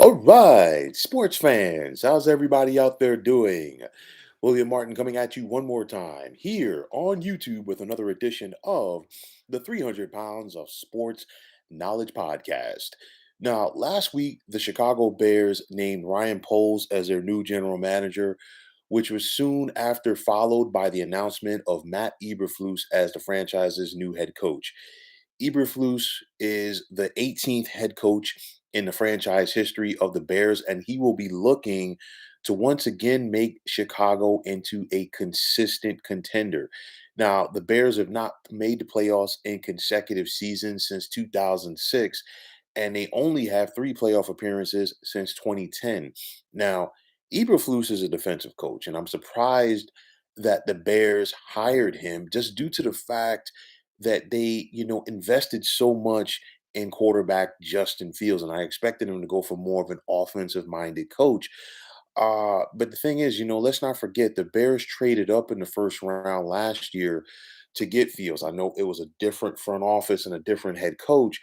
All right, sports fans, how's everybody out there doing? William Martin coming at you one more time here on YouTube with another edition of the 300 Pounds of Sports Knowledge Podcast. Now, last week, the Chicago Bears named Ryan Poles as their new general manager, which was soon after followed by the announcement of Matt Eberflus as the franchise's new head coach. Eberflus is the 18th head coach in the franchise history of the Bears, and he will be looking to once again make Chicago into a consistent contender. Now, the Bears have not made the playoffs in consecutive seasons since 2006, and they only have three playoff appearances since 2010. Now, Eberflus is a defensive coach, and I'm surprised that the Bears hired him just due to the fact that they invested so much in quarterback Justin Fields, and I expected him to go for more of an offensive-minded coach. But the thing is, let's not forget the Bears traded up in the first round last year to get Fields. I know it was a different front office and a different head coach,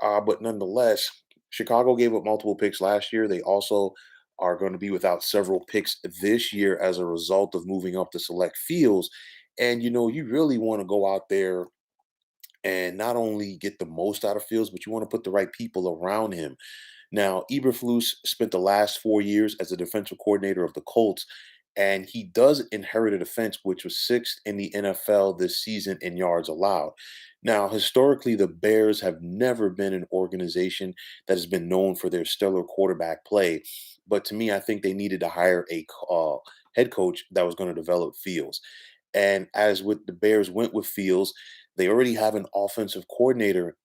but nonetheless, Chicago gave up multiple picks last year. They also are going to be without several picks this year as a result of moving up to select Fields. And you really want to go out there and not only get the most out of Fields, but you want to put the right people around him. Now, Eberflus spent the last 4 years as a defensive coordinator of the Colts, and he does inherit a defense which was sixth in the NFL this season in yards allowed. Now, historically, the Bears have never been an organization that has been known for their stellar quarterback play. But to me, I think they needed to hire a head coach that was going to develop Fields. And as with the Bears went with Fields, they already have an offensive coordinator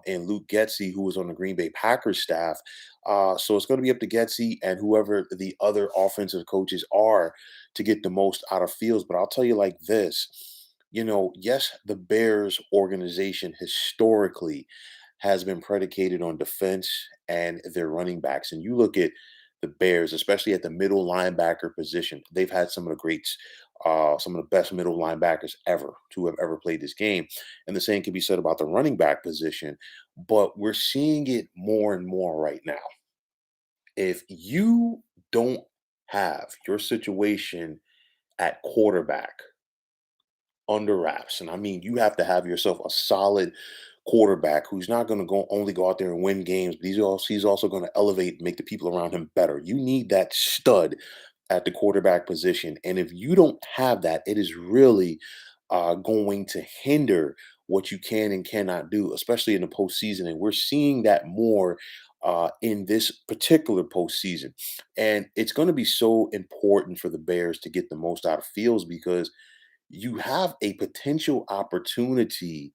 in Luke Getsy, who was on the Green Bay Packers staff. So it's going to be up to Getsy and whoever the other offensive coaches are to get the most out of Fields. But I'll tell you like this, yes, the Bears organization historically has been predicated on defense and their running backs. And you look at the Bears, especially at the middle linebacker position, they've had some of the greats, some of the best middle linebackers ever to have ever played this game. And the same can be said about the running back position, but we're seeing it more and more right now. If you don't have your situation at quarterback under wraps. And I mean, you have to have yourself a solid quarterback who's not going to go only go out there and win games, but he's also going to elevate and make the people around him better. You need that stud at the quarterback position. And if you don't have that, it is really going to hinder what you can and cannot do, especially in the postseason. And we're seeing that more in this particular postseason. And it's going to be so important for the Bears to get the most out of Fields because you have a potential opportunity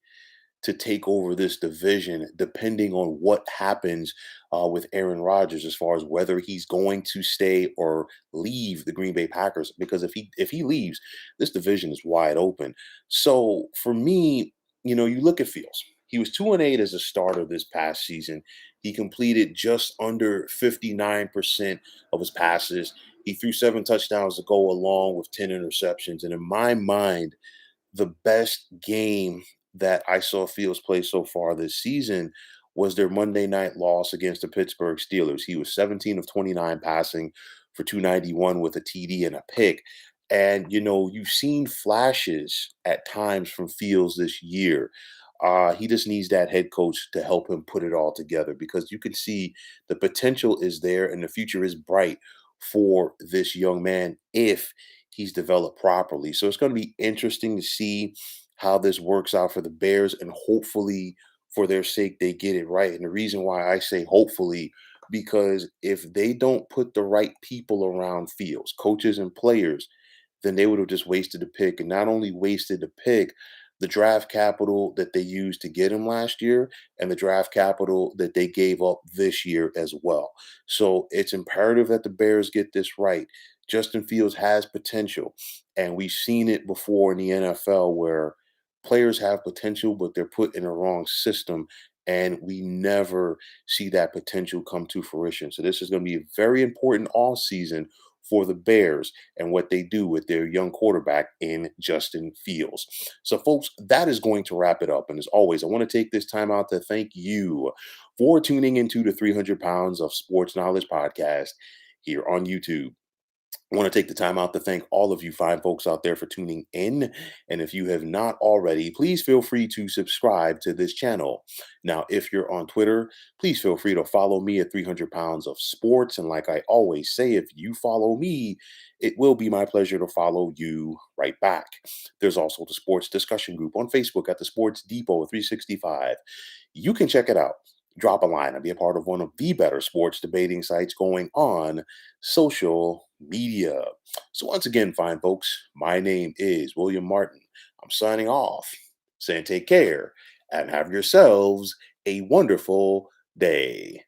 to take over this division depending on what happens with Aaron Rodgers as far as whether he's going to stay or leave the Green Bay Packers. Because if he leaves, this division is wide open. So for me, you look at Fields. He was 2-8 as a starter this past season. He completed just under 59% of his passes. He threw seven touchdowns to go along with 10 interceptions. And in my mind, the best game that I saw Fields play so far this season was their Monday night loss against the Pittsburgh Steelers. He was 17 of 29 passing for 291 with a TD and a pick. And you've seen flashes at times from Fields this year. He just needs that head coach to help him put it all together because you can see the potential is there and the future is bright for this young man if he's developed properly. So it's going to be interesting to see how this works out for the Bears, and hopefully, for their sake, they get it right. And the reason why I say hopefully, because if they don't put the right people around Fields, coaches and players, then they would have just wasted the pick, and not only wasted the pick, the draft capital that they used to get him last year and the draft capital that they gave up this year as well. So it's imperative that the Bears get this right. Justin Fields has potential, and we've seen it before in the NFL where players have potential, but they're put in the wrong system, and we never see that potential come to fruition. So this is going to be a very important off season for the Bears and what they do with their young quarterback in Justin Fields. So, folks, that is going to wrap it up. And as always, I want to take this time out to thank you for tuning into the 300 Pounds of Sports Knowledge podcast here on YouTube. I want to take the time out to thank all of you fine folks out there for tuning in. And if you have not already, please feel free to subscribe to this channel. Now, if you're on Twitter, please feel free to follow me at 300 Pounds of Sports. And like I always say, if you follow me, it will be my pleasure to follow you right back. There's also the sports discussion group on Facebook at the Sports Depot 365. You can check it out. Drop a line and be a part of one of the better sports debating sites going on social media. So, once again, fine folks, my name is William Martin. I'm signing off, saying take care and have yourselves a wonderful day.